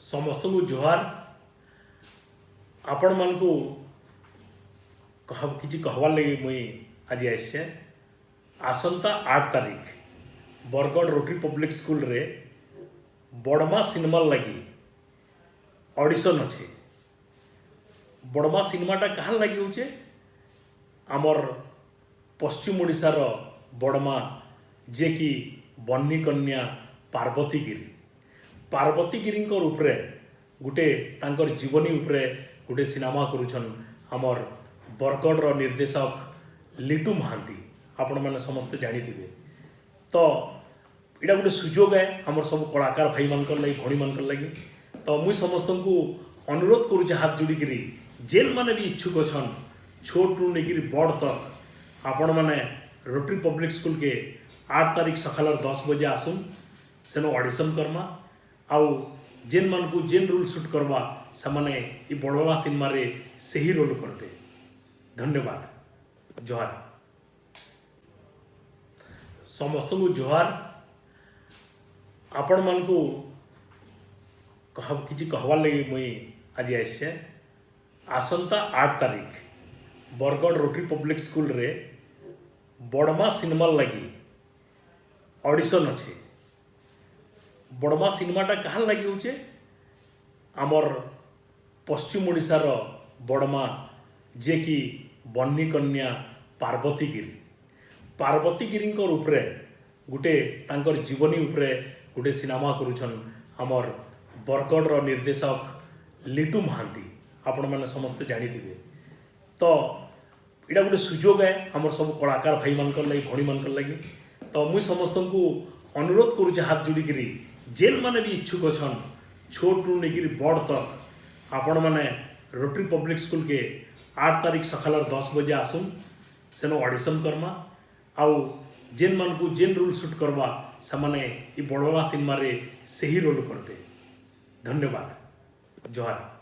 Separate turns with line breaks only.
समस्त को जोहार। आपण मान को किसी कहवार लगी मुई आज आसे आसंता 8 तारीख बरगढ़ रोटरी पब्लिक स्कूल रे बड़मा सिनेमा लगी ऑडिशन अच्छे। बड़मा सिनेमाटा कहाँ लगी होचे आमर पश्चिम ओडिशार बड़मा जे कि बन्नी कन्या पार्वती गिरी उपरे गुटे तांकर जीवनी उपरे गुटे सिनेमा करुछन आमर बरगढ़ निर्देशक लिटू महांती। आपण मैंने समस्ते जानिथिबे तो इटा गोटे सुजोग है आमर सब कलाकार भाई मानकर लगी भणी मानकर लगी। तो मुई समस्त को अनुरोध करुचे हाथ जोड़ी करी जेल माने भी इच्छुक अच्छन छोट रू लेकिन बड़ तक आपण मैंने रोटरी पब्लिक स्कूल के 8 तारीख सकाल 10 बजे आसुन सेनो ऑडिशन करमा आउ जेन मान को जेन रोल शूट करवा से माने ई बड़वा सिनेमा रे सही रोल करते। धन्यवाद। जोहार। समस्त को जोहार। आपण मान को किसी कहवार लगी मुई आज आसे आसंता 8 तारीख बरगढ़ रोटरी पब्लिक स्कूल रे बड़मा सिनेमा लगी ऑडिशन अच्छे। बड़मा सिनेमाटा कहाँ लगी होचे आमर पश्चिम ओडिशार बड़मा जे कि बन्नी कन्या पार्वती गिरी उपरे गुटे तांकर जीवनी उपरे गुटे सिनेमा करुछन आमर बरगढ़ निर्देशक लिटू महांती। आपण मैंने समस्ते जानिथिबे तो इटा गोटे सुजोग है आमर सब कलाकार भाई मानकर लगी भणी मानकर लगी। तो मुई समस्त को अनुरोध करुचे हाथ जोड़ी करी जेल माने भी इच्छुक अच्छन छोट रू लेकिन बड़ तक आपण मैंने रोटरी पब्लिक स्कूल के 8 तारीख सकाल 10 बजे आसुन सेनो ऑडिशन करमा आउ जेन मान को जेन रोल शूट करवा से माने ई बड़वा सिनेमा रे सही रोल करते। धन्यवाद। जोहार।